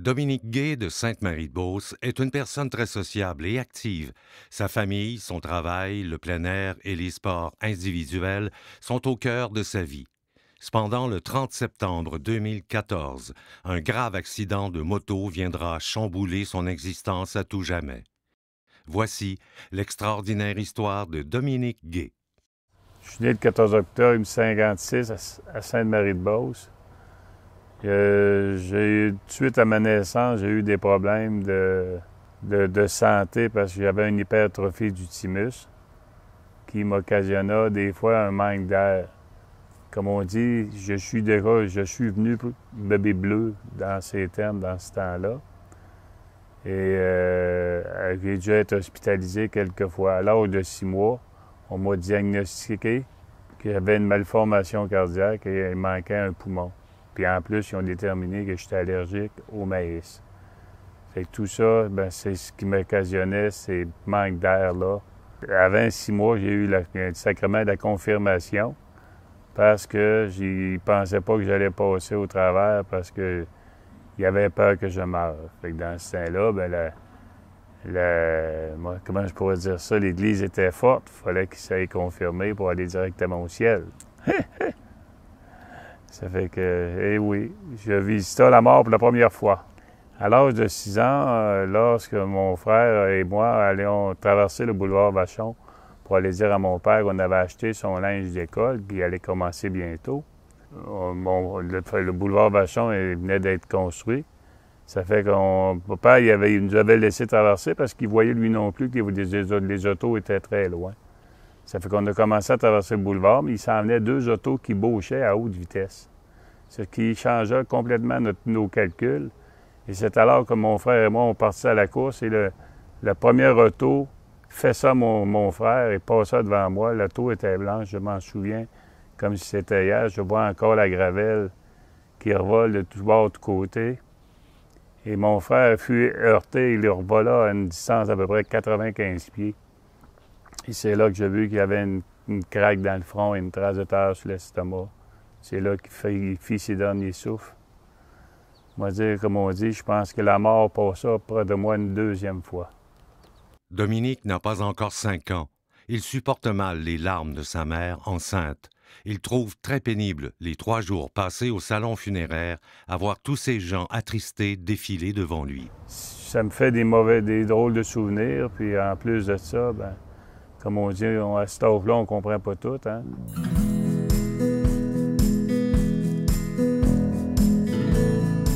Dominique Gay de Sainte-Marie-de-Beauce est une personne très sociable et active. Sa famille, son travail, le plein air et les sports individuels sont au cœur de sa vie. Cependant, le 30 septembre 2014, un grave accident de moto viendra chambouler son existence à tout jamais. Voici l'extraordinaire histoire de Dominique Gay. Je suis né le 14 octobre 1956 à Sainte-Marie-de-Beauce. Suite à ma naissance, j'ai eu des problèmes de santé parce que j'avais une hypertrophie du thymus qui m'occasionna des fois un manque d'air. Comme on dit, je suis venu bébé bleu dans ces termes, dans ce temps-là. Et j'ai dû être hospitalisé quelques fois. À l'âge de 6 mois, on m'a diagnostiqué que j'avais une malformation cardiaque et il manquait un poumon. Puis en plus, ils ont déterminé que j'étais allergique au maïs. Fait que tout ça, c'est ce qui m'occasionnait ces manques d'air-là. Avant 6 mois, j'ai eu le sacrement de la confirmation parce que je pensais pas que j'allais passer au travers parce que il avait peur que je meure. Fait que dans ce temps-là, comment je pourrais dire ça? L'Église était forte. Il fallait qu'il s'aille confirmer pour aller directement au ciel. Ça fait que, oui, je visitais la mort pour la première fois. À l'âge de 6 ans, lorsque mon frère et moi allions traverser le boulevard Vachon pour aller dire à mon père qu'on avait acheté son linge d'école, puis il allait commencer bientôt. Le boulevard Vachon venait d'être construit. Ça fait que mon père il nous avait laissé traverser parce qu'il voyait lui non plus que les autos étaient très loin. Ça fait qu'on a commencé à traverser le boulevard, mais il s'en venait 2 autos qui bauchaient à haute vitesse. Ce qui changeait complètement nos calculs. Et c'est alors que mon frère et moi, on partit à la course et le premier auto fait ça mon frère et passa devant moi. L'auto était blanche, je m'en souviens, comme si c'était hier. Je vois encore la gravelle qui revole de tout bord, de côté. Et mon frère fut heurté, il revola à une distance d'à peu près 95 pieds. Et c'est là que j'ai vu qu'il y avait une craque dans le front et une trace de terre sur l'estomac. C'est là qu'il fit ses derniers souffles. Moi, dire, comme on dit, je pense que la mort passa près de moi une 2e fois. Dominique n'a pas encore 5 ans. Il supporte mal les larmes de sa mère enceinte. Il trouve très pénible les 3 jours passés au salon funéraire à voir tous ces gens attristés défiler devant lui. Ça me fait des drôles de souvenirs, puis en plus de ça, comme on dit, à cet âge-là, on ne comprend pas tout, hein?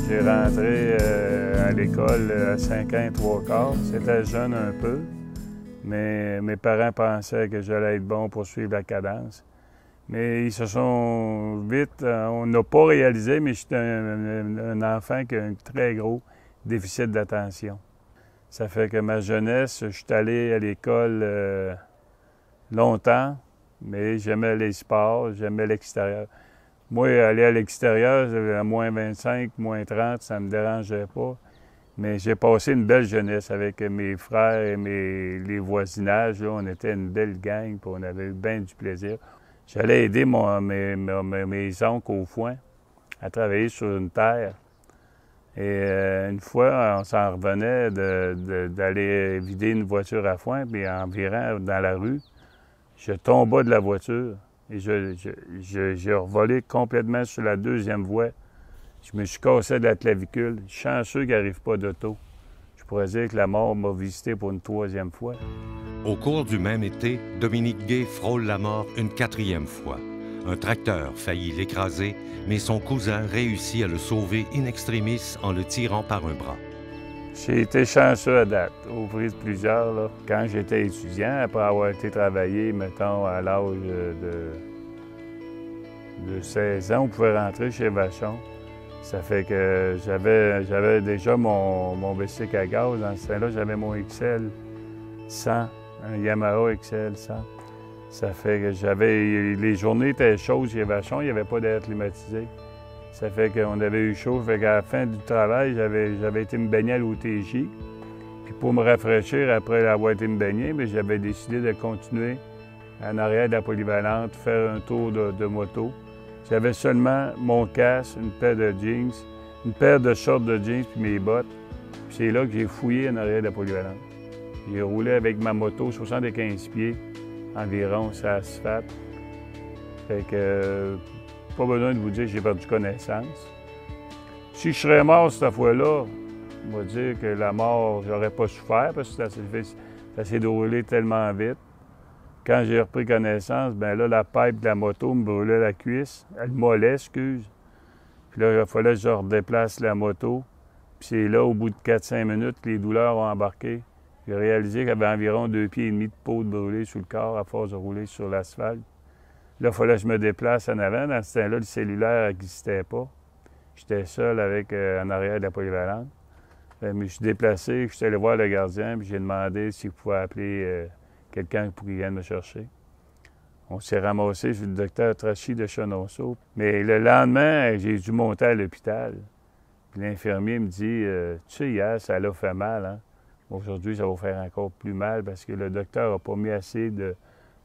J'ai rentré à l'école à 5 ans et 3/4. C'était jeune un peu, mais mes parents pensaient que j'allais être bon pour suivre la cadence. Mais ils se sont vite... on n'a pas réalisé, mais j'étais un enfant qui a un très gros déficit d'attention. Ça fait que ma jeunesse, je suis allé à l'école longtemps, mais j'aimais les sports, j'aimais l'extérieur. Moi, aller à l'extérieur, à moins 25, moins 30, ça ne me dérangeait pas. Mais j'ai passé une belle jeunesse avec mes frères et les voisinages. Là, on était une belle gang, puis on avait eu bien du plaisir. J'allais aider mes oncles au foin à travailler sur une terre. Et une fois, on s'en revenait d'aller vider une voiture à foin, puis en virant dans la rue, je tombais de la voiture. Et j'ai revolé complètement sur la 2e voie. Je me suis cassé de la clavicule. Chanceux qu'il n'arrive pas d'auto. Je pourrais dire que la mort m'a visité pour une 3e fois. Au cours du même été, Dominique Gay frôle la mort une 4e fois. Un tracteur faillit l'écraser, mais son cousin réussit à le sauver in extremis en le tirant par un bras. J'ai été chanceux à date, au prix de plusieurs. Là. Quand j'étais étudiant, après avoir été travaillé, mettons, à l'âge de 16 ans, on pouvait rentrer chez Vachon. Ça fait que j'avais déjà mon bicycle à gaz. Dans ce temps-là, j'avais mon XL 100, un Yamaha XL 100. Ça fait que les journées étaient chaudes chez Vachon, il n'y avait pas d'air climatisé. Ça fait qu'on avait eu chaud. Fait qu'à la fin du travail, j'avais été me baigner à l'OTJ. Puis pour me rafraîchir après avoir été me baigner, j'avais décidé de continuer en arrière de la polyvalente, faire un tour de moto. J'avais seulement mon casque, une paire de jeans, une paire de shorts de jeans puis mes bottes. Puis c'est là que j'ai fouillé en arrière de la polyvalente. J'ai roulé avec ma moto 75 pieds environ sur l'asphalte. Fait que pas besoin de vous dire que j'ai perdu connaissance. Si je serais mort cette fois-là, on va dire que la mort, j'aurais pas souffert parce que ça s'est déroulé tellement vite. Quand j'ai repris connaissance, bien là, la pipe de la moto me brûlait la cuisse, le mollet, excuse. Puis là, il fallait que je redéplace la moto. Puis c'est là, au bout de 4-5 minutes, que les douleurs ont embarqué. J'ai réalisé qu'il y avait environ 2,5 pieds de peau de brûlée sur le corps à force de rouler sur l'asphalte. Là, il fallait que je me déplace en avant. Dans ce temps-là, le cellulaire n'existait pas. J'étais seul avec en arrière de la polyvalente. Je me suis déplacé, je suis allé voir le gardien, puis j'ai demandé s'il pouvait appeler quelqu'un pour qu'il vienne me chercher. On s'est ramassé chez le docteur Trachy de Chenonceau. Mais le lendemain, j'ai dû monter à l'hôpital. Puis l'infirmier me dit tu sais, hier, ça l'a fait mal, hein? Aujourd'hui, ça va faire encore plus mal parce que le docteur n'a pas mis assez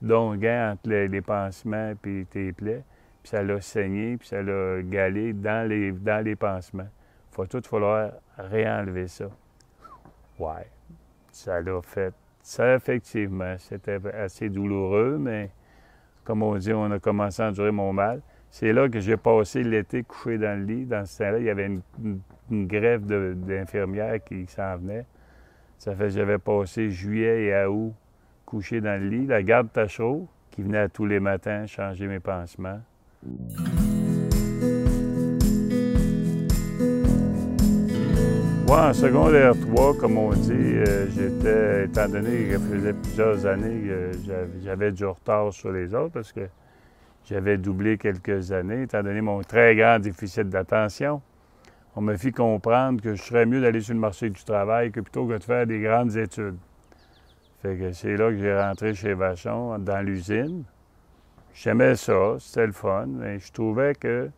d'onguents entre les pansements et tes plaies. Puis ça l'a saigné, puis ça l'a galé dans les pansements. Il va tout falloir réenlever ça. Ouais, ça l'a fait. Ça, effectivement, c'était assez douloureux, mais comme on dit, on a commencé à endurer mon mal. C'est là que j'ai passé l'été couché dans le lit. Dans ce temps-là, il y avait une grève d'infirmières qui s'en venait. Ça fait que j'avais passé juillet et août couché dans le lit. La garde Tachereau, qui venait tous les matins changer mes pansements. Moi, en secondaire 3, comme on dit, j'étais, étant donné que ça faisait plusieurs années que j'avais du retard sur les autres, parce que j'avais doublé quelques années, étant donné mon très grand déficit d'attention, on me fit comprendre que je serais mieux d'aller sur le marché du travail que plutôt que de faire des grandes études. Fait que c'est là que j'ai rentré chez Vachon, dans l'usine. J'aimais ça, c'était le fun, mais je trouvais que,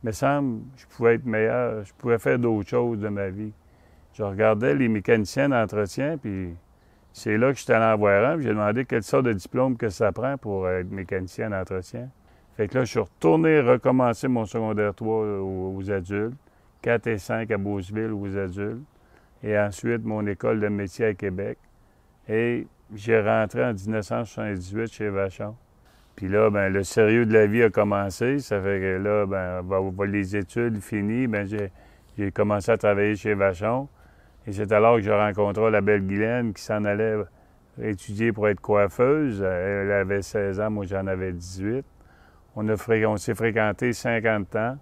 il me semble, je pouvais être meilleur, je pouvais faire d'autres choses de ma vie. Je regardais les mécaniciens d'entretien, puis c'est là que j'étais allé en voir un, puis j'ai demandé quelle sorte de diplôme que ça prend pour être mécanicien d'entretien. Fait que là, je suis retourné recommencer mon secondaire 3 aux adultes, 4 et 5 à Beauceville aux adultes, et ensuite mon école de métier à Québec. Et j'ai rentré en 1978 chez Vachon. Puis là, bien, le sérieux de la vie a commencé. Ça fait que là, bien, les études finies, bien, j'ai commencé à travailler chez Vachon. Et c'est alors que j'ai rencontré la belle Guylaine qui s'en allait étudier pour être coiffeuse. Elle avait 16 ans, moi j'en avais 18. On s'est fréquentés 50 ans.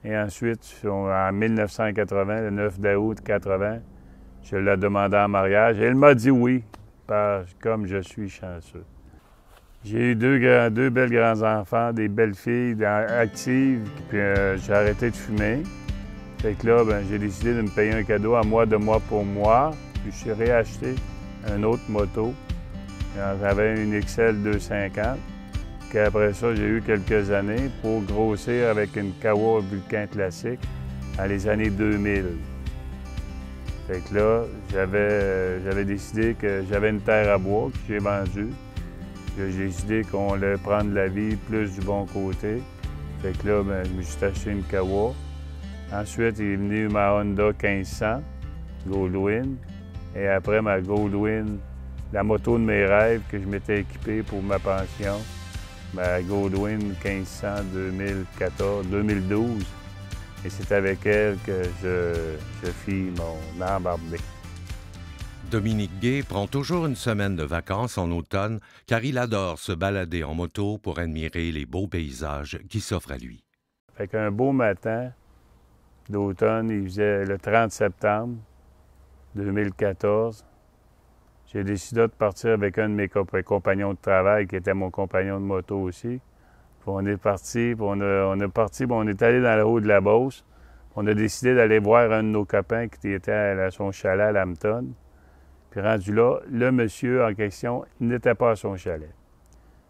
Et ensuite, en 1980, le 9 août 80, je l'ai demandé en mariage. Et elle m'a dit oui, comme je suis chanceux. J'ai eu deux belles grands-enfants, des belles filles actives, puis j'ai arrêté de fumer. Fait que là, ben, j'ai décidé de me payer un cadeau à moi, de moi pour moi. Puis je suis réacheté une autre moto. J'avais une XL 250. Puis après ça, j'ai eu quelques années pour grossir avec une Kawa Vulcan classique dans les années 2000. Fait que là, j'avais décidé que j'avais une terre à bois que j'ai vendue. J'ai décidé qu'on allait prendre la vie plus du bon côté. Fait que là, ben, je me suis acheté une Kawa. Ensuite, il est venu ma Honda 1500 Goldwyn. Et après ma Goldwyn, la moto de mes rêves que je m'étais équipé pour ma pension, ma Goldwyn 1500 2012. Et c'est avec elle que je fis mon embardé. Dominique Gay prend toujours une semaine de vacances en automne car il adore se balader en moto pour admirer les beaux paysages qui s'offrent à lui. Fait qu'un beau matin d'automne, il faisait le 30 septembre 2014. J'ai décidé de partir avec un de mes compagnons de travail qui était mon compagnon de moto aussi. Puis on est parti, puis on est allé dans le haut de la Beauce. On a décidé d'aller voir un de nos copains qui était à son chalet à Lambton. Puis rendu là, le monsieur en question n'était pas à son chalet.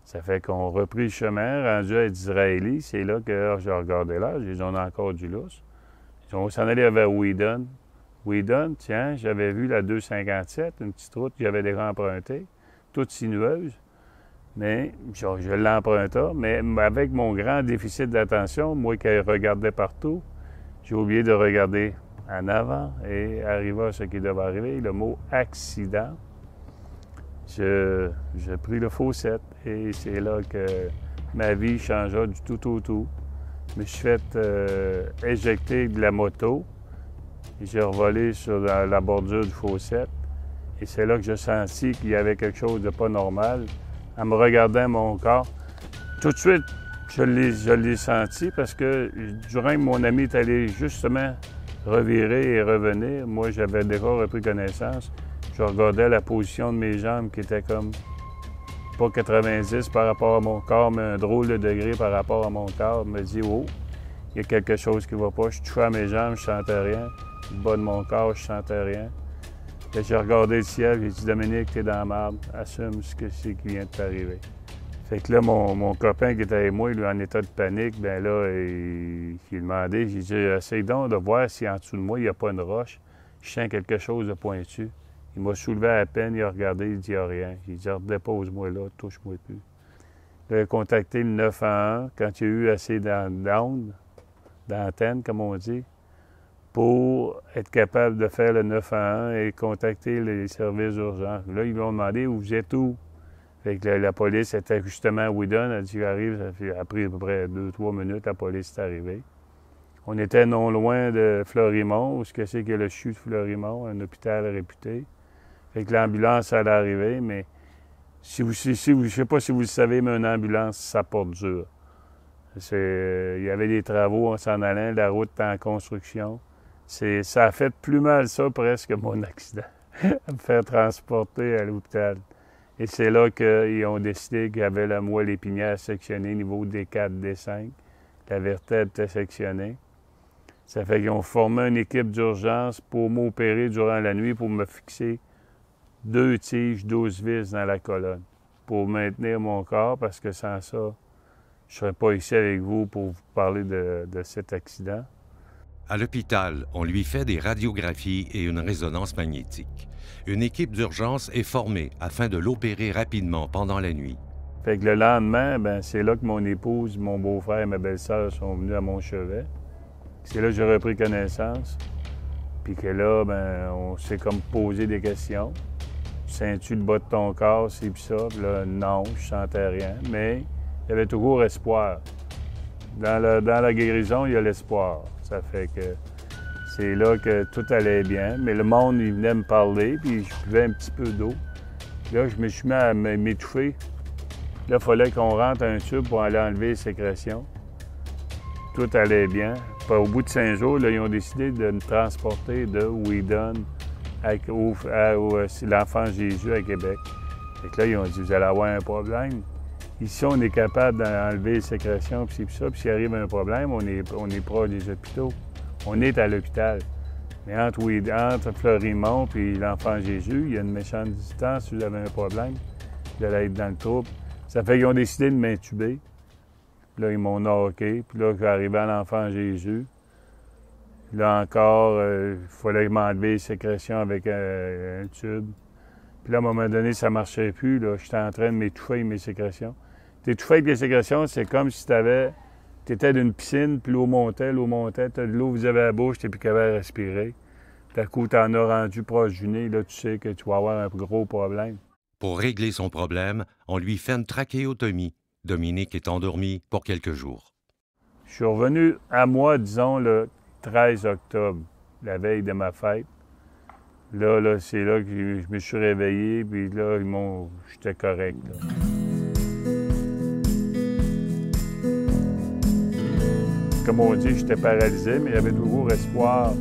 Ça fait qu'on a repris le chemin, rendu à Disraeli. C'est là que j'ai regardé là, j'ai dit on a encore du lousse. On s'en allait vers Whedon. Whedon, tiens, j'avais vu la 257, une petite route que j'avais déjà empruntée, toute sinueuse. Mais je l'empruntais, mais avec mon grand déficit d'attention, moi qui regardais partout, J'ai oublié de regarder en avant et arriva ce qui devait arriver, le mot accident. J'ai pris le faucette et c'est là que ma vie changea du tout au tout. Je me suis fait éjecter de la moto. J'ai revolé sur la bordure du faucette. Et c'est là que j'ai senti qu'il y avait quelque chose de pas normal. En me regardant mon corps, tout de suite, je l'ai senti parce que durant que mon ami est allé justement revirer et revenir, moi, j'avais déjà repris connaissance. Je regardais la position de mes jambes qui était comme pas 90 par rapport à mon corps, mais un drôle de degré par rapport à mon corps. Je me dis, oh, il y a quelque chose qui ne va pas. Je touchais à mes jambes, je ne sentais rien. Le bas de mon corps, je ne sentais rien. Et j'ai regardé le ciel, j'ai dit, Dominique, t'es dans la merde, assume ce que c'est qui vient de t'arriver. Fait que là, mon copain qui était avec moi, lui, en état de panique, bien là, il demandait, j'ai dit, essaye donc de voir si en dessous de moi, il n'y a pas une roche. Je sens quelque chose de pointu. Il m'a soulevé à peine, il a regardé, il dit, il n'y a rien. J'ai dit, dépose-moi là, touche-moi plus. Il a contacté le 911 quand il y a eu assez d'ondes, d'antennes, comme on dit, pour être capable de faire le 911 et contacter les services d'urgence. Là, ils lui ont demandé où vous êtes où. Fait que la police était justement à Whedon. Elle dit, arrive, ça a pris à peu près 2-3 minutes, la police est arrivée. On était non loin de Fleurimont, où c'est que le CHU de Fleurimont, un hôpital réputé. Fait que l'ambulance allait arriver, mais je ne sais pas si vous le savez, mais une ambulance, ça porte dur. Il y avait des travaux en s'en allant, la route est en construction. Ça a fait plus mal, ça, presque, mon accident, à me faire transporter à l'hôpital. Et c'est là qu'ils ont décidé qu'il y avait la moelle épinière sectionnée, niveau D4, D5. La vertèbre était sectionnée. Ça fait qu'ils ont formé une équipe d'urgence pour m'opérer durant la nuit, pour me fixer 2 tiges, 12 vis dans la colonne, pour maintenir mon corps, parce que sans ça, je ne serais pas ici avec vous pour vous parler de cet accident. À l'hôpital, on lui fait des radiographies et une résonance magnétique. Une équipe d'urgence est formée afin de l'opérer rapidement pendant la nuit. Fait que le lendemain, ben c'est là que mon épouse, mon beau-frère et ma belle-sœur sont venus à mon chevet. C'est là que j'ai repris connaissance. Puis que là, ben on s'est comme posé des questions. Sens-tu le bas de ton corps, c'est pis ça? Puis là, non, je sentais rien. Mais il y avait toujours espoir. Dans la guérison, il y a l'espoir. Ça fait que c'est là que tout allait bien. Mais le monde, il venait me parler, puis je buvais un petit peu d'eau. Là, je me suis mis à m'étouffer. Là, il fallait qu'on rentre un tube pour aller enlever les sécrétions. Tout allait bien. Puis, au bout de 5 jours, là, ils ont décidé de me transporter de Whedon à l'Enfant Jésus à Québec. Fait que là, ils ont dit, vous allez avoir un problème. Ici, on est capable d'enlever les sécrétions, puis ça. Puis s'il arrive un problème, on est proche des hôpitaux. On est à l'hôpital. Mais entre Fleurimont et l'Enfant Jésus, il y a une méchante distance. Si vous avez un problème, vous allez être dans le trouble. Ça fait qu'ils ont décidé de m'intuber. Là, ils m'ont knocké. Puis là, j'arrivais à l'Enfant Jésus. Là encore, il fallait m'enlever les sécrétions avec un tube. Puis là, à un moment donné, ça ne marchait plus. Là, j'étais en train de m'étouffer avec mes sécrétions. T'étouffer avec les sécrétions, c'est comme si tu étais d'une piscine, puis l'eau montait, t'as de l'eau, vous avez à la bouche, t'es plus capable de respirer. D'un coup, t'en as rendu proche du nez, là, tu sais que tu vas avoir un gros problème. Pour régler son problème, on lui fait une trachéotomie. Dominique est endormi pour quelques jours. Je suis revenu à moi, disons, le 13 octobre, la veille de ma fête. Là, c'est là que je me suis réveillé, puis là, j'étais correct, là. Comme on dit, j'étais paralysé, mais j'avais toujours espoir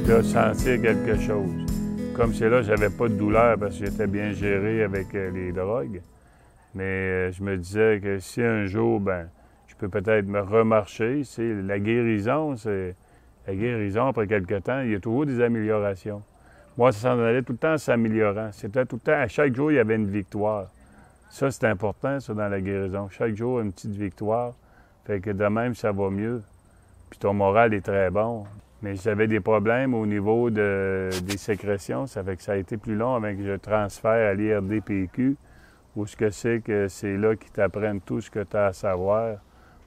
de sentir quelque chose. Comme c'est là, j'avais pas de douleur parce que j'étais bien géré avec les drogues. Mais je me disais que si un jour, je peux peut-être me remarcher. La guérison, après quelque temps, il y a toujours des améliorations. Moi, ça s'en allait tout le temps s'améliorant. C'était tout le temps, à chaque jour, il y avait une victoire. Ça, c'est important, ça, dans la guérison. Chaque jour, une petite victoire. Fait que de même, ça va mieux. Puis ton moral est très bon. Mais j'avais des problèmes au niveau des sécrétions. Ça fait que ça a été plus long avant que je transfère à l'IRDPQ, où c'est là qu'ils t'apprennent tout ce que tu as à savoir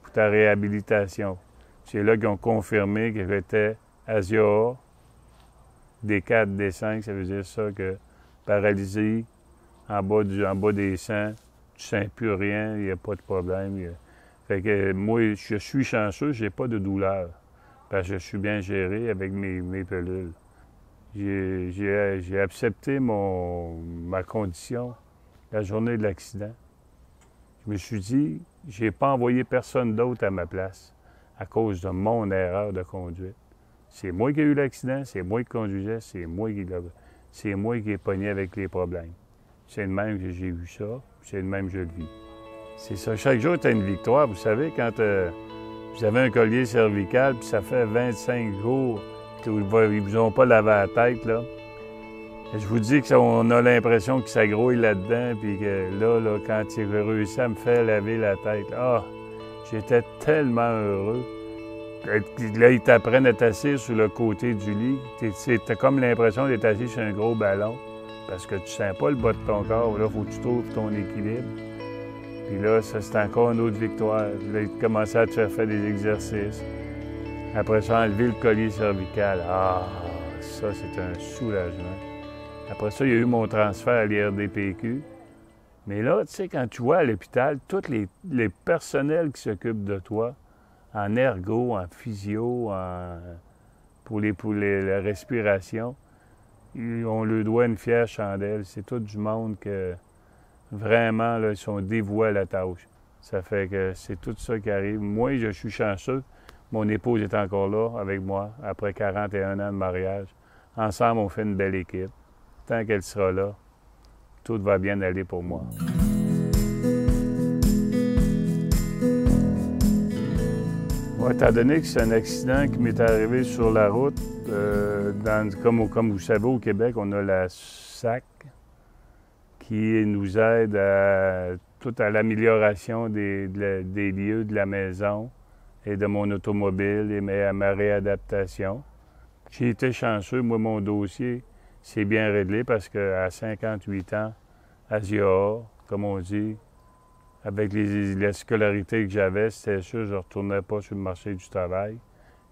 pour ta réhabilitation. C'est là qu'ils ont confirmé que j'étais ASIA, D4, D5, ça veut dire ça que paralysé, en bas des 100, tu sens plus rien, il n'y a pas de problème. Fait que moi, je suis chanceux, j'ai pas de douleur, parce que je suis bien géré avec mes pilules. J'ai accepté ma condition la journée de l'accident. Je me suis dit, j'ai pas envoyé personne d'autre à ma place à cause de mon erreur de conduite. C'est moi qui ai eu l'accident, c'est moi qui conduisais, c'est moi qui ai pogné avec les problèmes. C'est de même que j'ai vu ça, c'est de même que je le vis. C'est ça, chaque jour, tu as une victoire. Vous savez, quand vous avez un collier cervical, puis ça fait 25 jours qu'ils ne vous ont pas lavé la tête, là. Je vous dis qu'on a l'impression que ça grouille là-dedans, puis que là, quand il a réussi à me faire laver la tête, j'étais tellement heureux. Là, ils t'apprennent à t'asseoir sur le côté du lit. T'as comme l'impression d'être assis sur un gros ballon, parce que tu sens pas le bas de ton corps. Là, il faut que tu trouves ton équilibre. Puis là, ça, c'est encore une autre victoire. Là, ils commençaient à te faire des exercices. Après ça, enlever le collier cervical. Ça, c'est un soulagement. Après ça, il y a eu mon transfert à l'IRDPQ. Mais là, tu sais, quand tu vois à l'hôpital, tous les personnels qui s'occupent de toi, en ergo, en physio, pour la respiration, on leur doit une fière chandelle. C'est tout du monde que, vraiment, là, ils sont dévoués à la tâche. Ça fait que c'est tout ça qui arrive. Moi, je suis chanceux. Mon épouse est encore là avec moi, après 41 ans de mariage. Ensemble, on fait une belle équipe. Tant qu'elle sera là, tout va bien aller pour moi. Bon, étant donné que c'est un accident qui m'est arrivé sur la route, comme vous savez, au Québec, on a la SAC qui nous aide à l'amélioration des lieux de la maison et de mon automobile et à ma réadaptation. J'ai été chanceux. Moi, mon dossier s'est bien réglé parce qu'à 58 ans, ASIA, comme on dit, avec la scolarité que j'avais, c'était sûr que je ne retournais pas sur le marché du travail.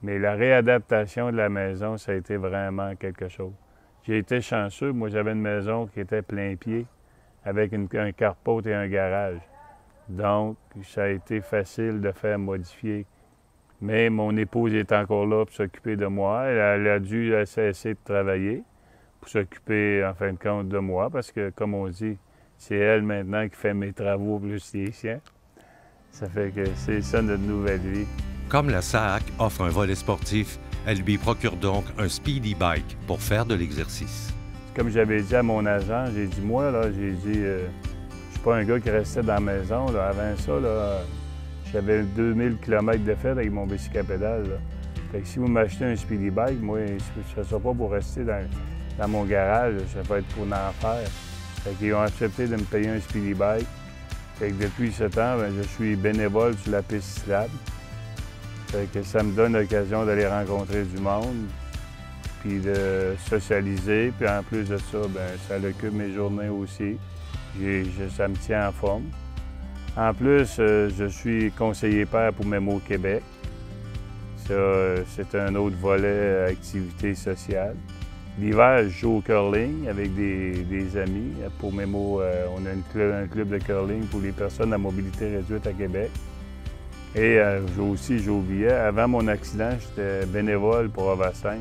Mais la réadaptation de la maison, ça a été vraiment quelque chose. J'ai été chanceux. Moi, j'avais une maison qui était plein pied avec un carport et un garage. Donc, ça a été facile de faire modifier. Mais mon épouse est encore là pour s'occuper de moi. Elle a dû cesser de travailler pour s'occuper, en fin de compte, de moi, parce que, comme on dit, c'est elle maintenant qui fait mes travaux plus les siens. Ça fait que c'est ça notre nouvelle vie. Comme la SAAC offre un volet sportif, elle lui procure donc un speedy bike pour faire de l'exercice. Comme j'avais dit à mon agent, j'ai dit, moi, là, je suis pas un gars qui restait dans la maison. Là. Avant ça, là, j'avais 2000 km de fait avec mon bicycle à pédale. Là. Fait que si vous m'achetez un speedy bike, moi, ce ne sera pas pour rester dans mon garage, ça va être pour en faire. Fait qu'ils ont accepté de me payer un speedy bike. Fait que depuis ce temps, je suis bénévole sur la piste cyclable. Fait que ça me donne l'occasion d'aller rencontrer du monde, puis de socialiser. Puis en plus de ça, ça occupe mes journées aussi. Ça me tient en forme. En plus, je suis conseiller père pour Mémo Québec. Ça, c'est un autre volet activité sociale. L'hiver, je joue au curling avec des amis. Pour Mémo, on a un club de curling pour les personnes à mobilité réduite à Québec. Et je joue au billet. Avant mon accident, j'étais bénévole pour Avastin.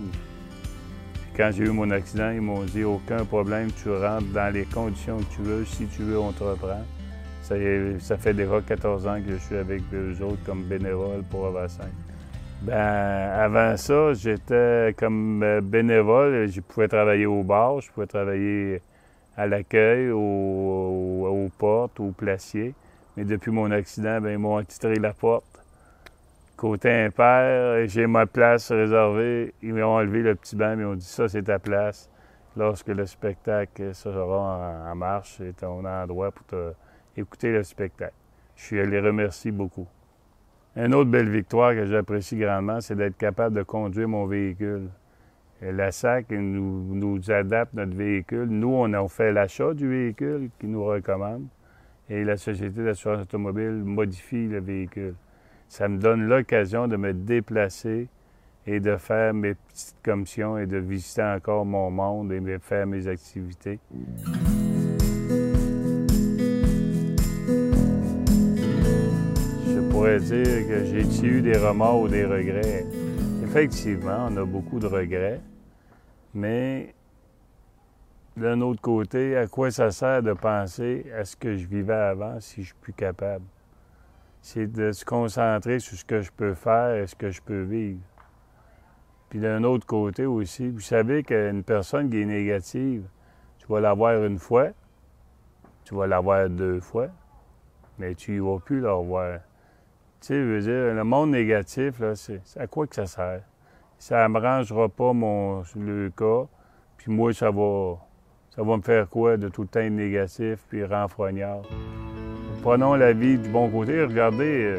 Quand j'ai eu mon accident, ils m'ont dit « Aucun problème, tu rentres dans les conditions que tu veux. Si tu veux, on te reprend. » Ça fait déjà 14 ans que je suis avec eux autres comme bénévole pour Avastin. Avant ça, j'étais comme bénévole. Je pouvais travailler au bar, je pouvais travailler à l'accueil, aux portes, aux placiers. Mais depuis mon accident, ils m'ont attitré la porte. Côté impair, j'ai ma place réservée. Ils m'ont enlevé le petit banc, ils m'ont dit « Ça, c'est ta place. Lorsque le spectacle sera en marche, c'est ton endroit pour écouter le spectacle. » Je les remercie beaucoup. Une autre belle victoire que j'apprécie grandement, c'est d'être capable de conduire mon véhicule. La SAC nous adapte notre véhicule. Nous, on a fait l'achat du véhicule qui nous recommande et la Société d'assurance automobile modifie le véhicule. Ça me donne l'occasion de me déplacer et de faire mes petites commissions et de visiter encore mon monde et de faire mes activités. Je pourrais dire que j'ai eu des remords ou des regrets. Effectivement, on a beaucoup de regrets, mais d'un autre côté, à quoi ça sert de penser à ce que je vivais avant si je suis plus capable? C'est de se concentrer sur ce que je peux faire et ce que je peux vivre. Puis d'un autre côté aussi, vous savez qu'une personne qui est négative, tu vas l'avoir une fois, tu vas l'avoir 2 fois, mais tu ne vas plus la revoir. Tu sais, je veux dire, le monde négatif, là, c'est à quoi que ça sert? Ça ne me rangera pas le cas, puis moi, ça va me faire quoi de tout le temps être négatif puis renfrognard? Prenons la vie du bon côté. Regardez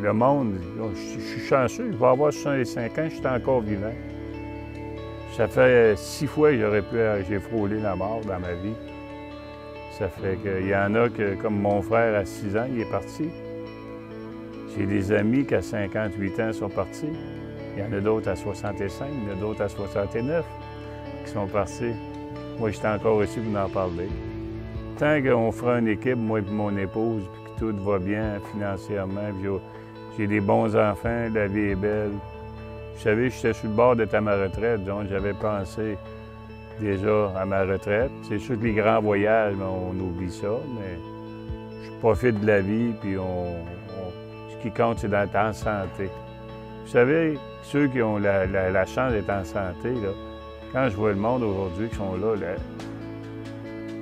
le monde. Je suis chanceux. Je vais avoir 65 ans, je suis encore vivant. Ça fait 6 fois que j'ai frôlé la mort dans ma vie. Ça fait qu'il y en a que, comme mon frère à 6 ans, il est parti. J'ai des amis qui à 58 ans sont partis. Il y en a d'autres à 65, il y en a d'autres à 69 qui sont partis. Moi, j'étais encore ici pour en parler. Tant qu'on fera une équipe, moi et mon épouse, puis que tout va bien financièrement, puis j'ai des bons enfants, la vie est belle. Vous savez, j'étais sur le bord d'être à ma retraite, donc j'avais pensé déjà à ma retraite. C'est sûr que les grands voyages, on oublie ça, mais je profite de la vie, puis ce qui compte, c'est d'être en santé. Vous savez, ceux qui ont la chance d'être en santé, là, quand je vois le monde aujourd'hui qui sont là,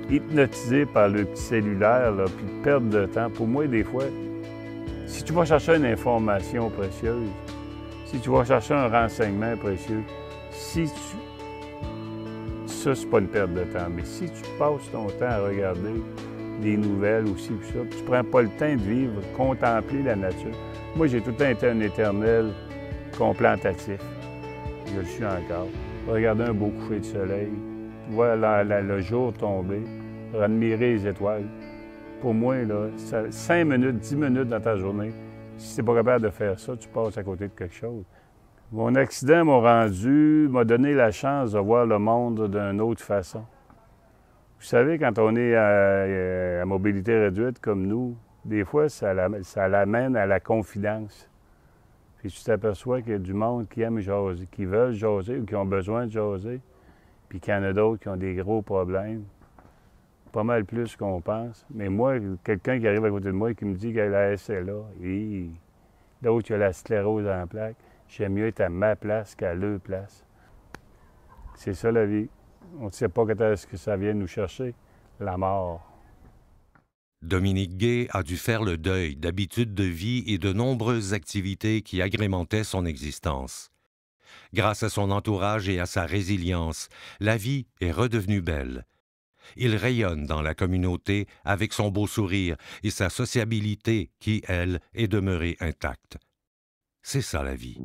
hypnotisés par le petit cellulaire, là, puis perdre de temps. Pour moi, des fois, si tu vas chercher une information précieuse, si tu vas chercher un renseignement précieux, ça, c'est pas une perte de temps. Mais si tu passes ton temps à regarder des nouvelles aussi, puis ça, puis tu prends pas le temps de vivre, contempler la nature. Moi, j'ai tout le temps été un éternel contemplatif. Je le suis encore. Regarder un beau coucher de soleil, voir le jour tomber, admirer les étoiles. Pour moi, là, 5 minutes, 10 minutes dans ta journée, si tu n'es pas capable de faire ça, tu passes à côté de quelque chose. Mon accident m'a donné la chance de voir le monde d'une autre façon. Vous savez, quand on est à mobilité réduite comme nous, des fois, ça l'amène à la confidence. Puis tu t'aperçois qu'il y a du monde qui aime jaser, qui veulent jaser ou qui ont besoin de jaser, puis qu'il y en a d'autres qui ont des gros problèmes. Pas mal plus qu'on pense. Mais moi, quelqu'un qui arrive à côté de moi et qui me dit qu'il a la SLA, et d'autres qui ont la sclérose en plaques, j'aime mieux être à ma place qu'à leur place. C'est ça la vie. On ne sait pas quand est-ce que ça vient nous chercher, la mort. Dominique Gay a dû faire le deuil d'habitudes de vie et de nombreuses activités qui agrémentaient son existence. Grâce à son entourage et à sa résilience, la vie est redevenue belle. Il rayonne dans la communauté avec son beau sourire et sa sociabilité qui, elle, est demeurée intacte. C'est ça la vie.